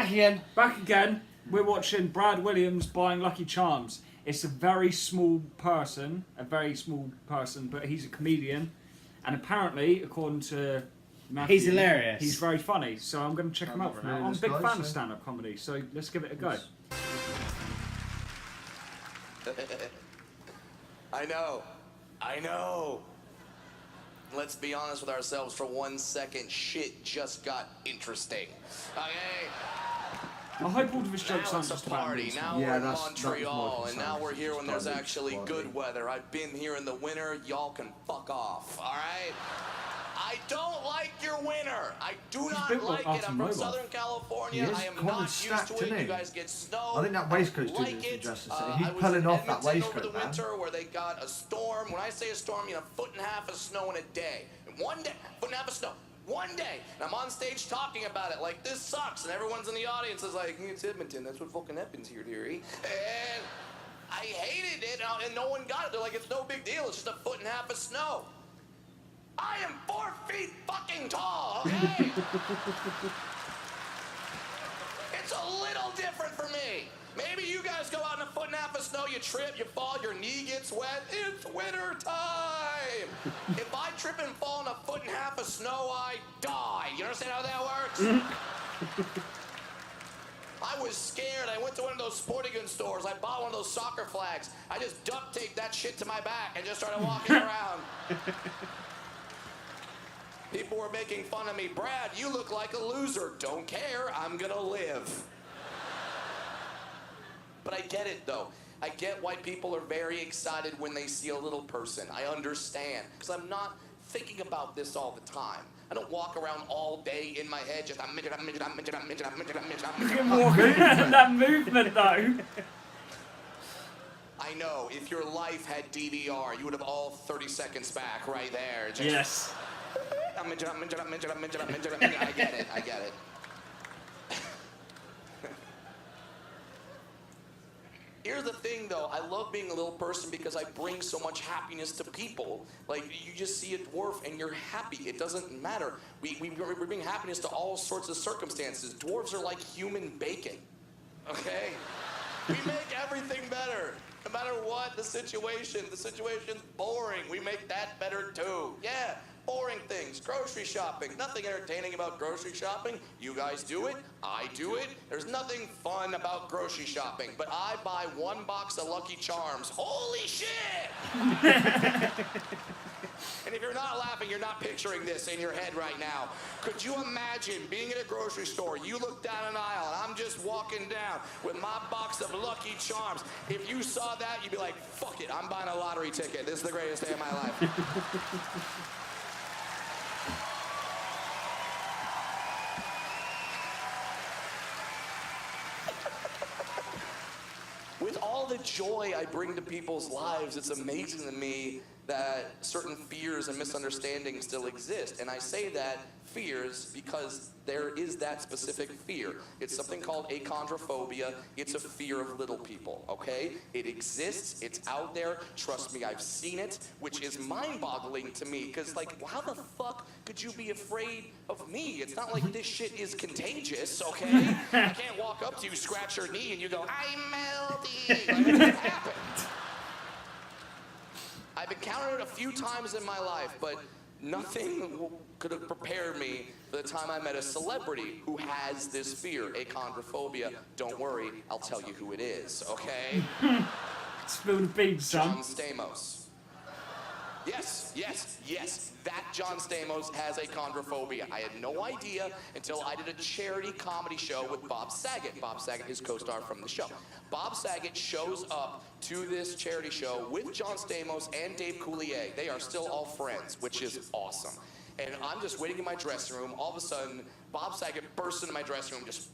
back again. Back again. We're watching Brad Williams buying Lucky Charms. It's a very small person, but he's a comedian, and apparently, according to Matthew, He's hilarious. He's very funny. So I'm going to check him out for now. I'm a big fan of stand-up comedy, so let's give it a go. I know. Let's be honest with ourselves for 1 second. Shit just got interesting. Okay. I hope all of his jokes Now aren't it's just a about party. me. Now we're in Montreal, and now we're here when there's actually good weather. I've been here in the winter. Y'all can fuck off. All right. I don't like your winter. I do not like it. I'm from Southern California. I am not used to it. You guys get snow. I think that waistcoat's doing some justice. He's pulling off that waistcoat, over the winter where they got a storm. When I say a storm, you know, 1.5 foot of snow in a day. And one day, 1.5 foot of snow. One day, and I'm on stage talking about it like this sucks, and everyone's in the audience is like, it's Edmonton, that's what fucking happens here, dearie. And I hated it, and no one got it. They're like, it's no big deal, it's just 1.5 foot of snow. I am 4 feet fucking tall, okay? It's a little different for me. Maybe you guys go out in 1.5 foot of snow, you trip, you fall, your knee gets wet. It's winter time. If I trip and fall in 1.5 foot of snow, I die. You understand how that works? I was scared. I went to one of those sporting goods stores. I bought one of those soccer flags. I just duct taped that shit to my back and just started walking around. People were making fun of me. Brad, you look like a loser. Don't care. I'm gonna live. But I get it, though. I get why people are very excited when they see a little person. I understand. Because I'm not thinking about this all the time. I don't walk around all day in my head just, I'm midget, I'm midget, I'm midget, I'm midget, I'm midget, I'm midget, I'm midget. That movement, though. I know. If your life had DVR, you would have all 30 seconds back right there. Just, Yes. I'm midget, I'm midget, I'm midget, I'm midget, I'm midget, I'm midget. I get it. I get it. Here's the thing, though. I love being a little person because I bring so much happiness to people. Like, you just see a dwarf and you're happy. It doesn't matter. We bring happiness to all sorts of circumstances. Dwarves are like human bacon, okay? We make everything better. No matter what the situation's boring. We make that better, too. Yeah. Boring things, grocery shopping, nothing entertaining about grocery shopping. You guys do it, I do it. There's nothing fun about grocery shopping, but I buy 1 box of Lucky Charms. Holy shit! And if you're not laughing, you're not picturing this in your head right now. Could you imagine being in a grocery store, you look down an aisle, and I'm just walking down with my box of Lucky Charms. If you saw that, you'd be like, fuck it, I'm buying a lottery ticket. This is the greatest day of my life. With all the joy I bring to people's lives, it's amazing to me that certain fears and misunderstandings still exist. And I say that fears because there is that specific fear. It's something called achondrophobia. It's a fear of little people, okay? It exists, it's out there. Trust me, I've seen it, which is mind-boggling to me, because, like, how the fuck could you be afraid of me? It's not like this shit is contagious, okay? I can't walk up to you, scratch your knee, and you go, I'm melting. Like, it happened. I've encountered it a few times in my life, but nothing could have prepared me for the time I met a celebrity who has this fear, achondrophobia. Don't worry, I'll tell you who it is, okay? Spill the beans, son. John Stamos. Yes, that John Stamos has achondrophobia. I had no idea until I did a charity comedy show with Bob Saget. Bob Saget, his co-star from the show. Bob Saget shows up to this charity show with John Stamos and Dave Coulier. They are still all friends, which is awesome. And I'm just waiting in my dressing room. All of a sudden, Bob Saget bursts into my dressing room, just,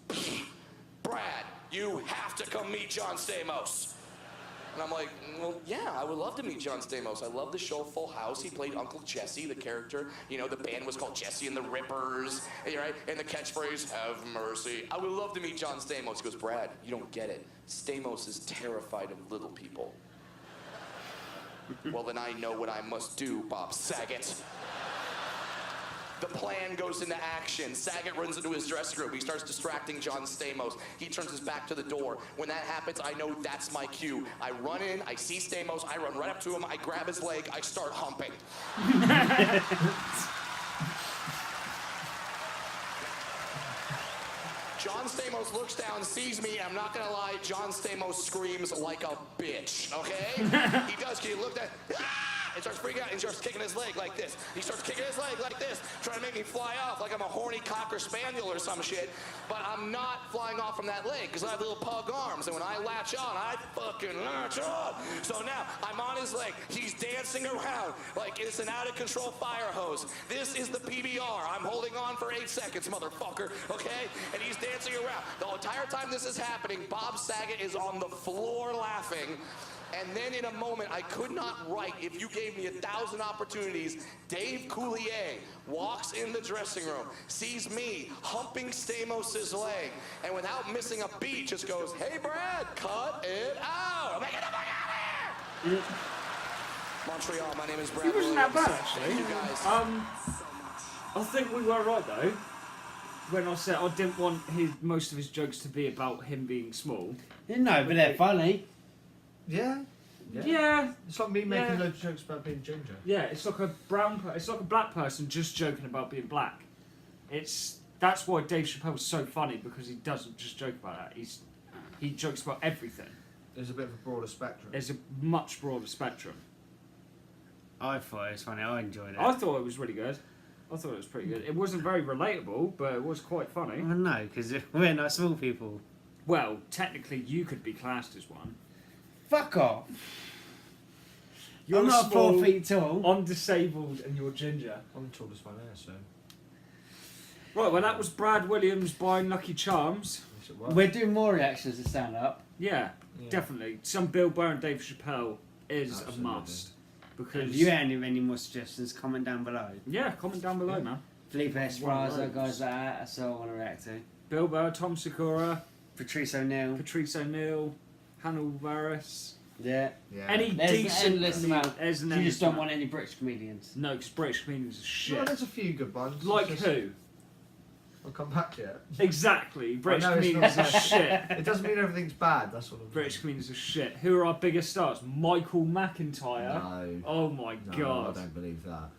Brad, you have to come meet John Stamos. And I'm like, well, yeah, I would love to meet John Stamos. I love the show Full House. He played Uncle Jesse, the character. You know, the band was called Jesse and the Rippers, right? And the catchphrase, have mercy. I would love to meet John Stamos. He goes, Brad, you don't get it. Stamos is terrified of little people. Well, then I know what I must do, Bob Saget. the plan goes into action. Saget runs into his dressing room. He starts distracting John Stamos. He turns his back to the door. When that happens, I know that's my cue. I run in, I see Stamos, I run right up to him, I grab his leg, I start humping. John Stamos looks down, sees me, and I'm not gonna lie, John Stamos screams like a bitch, okay? He does, he looked at, and starts freaking out, and starts kicking his leg like this. He starts kicking his leg like this, trying to make me fly off like I'm a horny cocker spaniel or some shit. But I'm not flying off from that leg, because I have little pug arms, and when I latch on, I fucking latch on. So now, I'm on his leg. He's dancing around like it's an out-of-control fire hose. This is the PBR. I'm holding on for 8 seconds, motherfucker, okay? And he's dancing around. The entire time this is happening, Bob Saget is on the floor laughing. And then in a moment I could not write, if you gave me 1,000 opportunities, Dave Coulier walks in the dressing room, sees me humping Stamos' leg, and without missing a beat just goes, "Hey Brad, cut it out." I'm like, "Get the fuck out of here!" Montreal, my name is Brad. He wasn't that Williams. bad, actually. Thank you guys. I think we were right though when I said I didn't want most of his jokes to be about him being small. No, but they're funny. Yeah. Yeah, It's like me making Yeah. loads of jokes about being ginger. yeah. It's like it's like a black person just joking about being black. That's why Dave Chappelle's so funny, because he doesn't just joke about that. He jokes about everything. There's a bit of a broader spectrum. There's a much broader spectrum. I thought it was funny. I enjoyed it. I thought it was really good. I thought it was pretty good. It wasn't very relatable, but it was quite funny. Well, no, because we're not small people. Well, technically, you could be classed as one. Fuck off. You're I'm not small, 4 feet tall. I'm disabled, and you're ginger. I'm the tallest one there, so. Right, well, that was Brad Williams buying Lucky Charms. Yes, it was. We're doing more reactions to stand up. Yeah, Yeah. definitely. Some Bill Burr and Dave Chappelle is Absolutely. a must. Because If you have any more suggestions, comment down below. yeah, comment down below, Yeah. man. Felipe Esparza, loads. guys like that, that's all I want to react to. Bill Burr, Tom Segura, Patrice O'Neill. Patrice O'Neill, Hannah Varys. Yeah. Yeah. Any There's an decent endless comedian- amount. there's an You endless just don't amount. want any British comedians. No, because British comedians are Well, shit. there's a few good ones. Like It's just- who? I'll come back to it. Exactly. British know it's comedians not- are shit. It doesn't mean everything's bad. That's what I'm British saying. comedians are shit. Who are our biggest stars? Michael McIntyre. No. Oh my No, god. I don't believe that.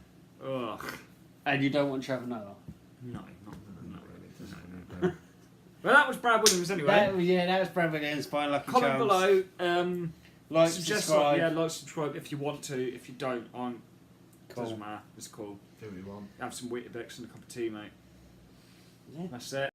Ugh. And you don't want Trevor Noah. No, not No, really. no. Well, that was Brad Williams anyway. That was Brad Williams buying Lucky Comment Charms. below. Like, Suggest subscribe. yeah, like, subscribe if you want to. If you don't, Cool. doesn't matter. It's cool. Do what you want. Have some Weetabix and a cup of tea, mate. Yeah. That's it.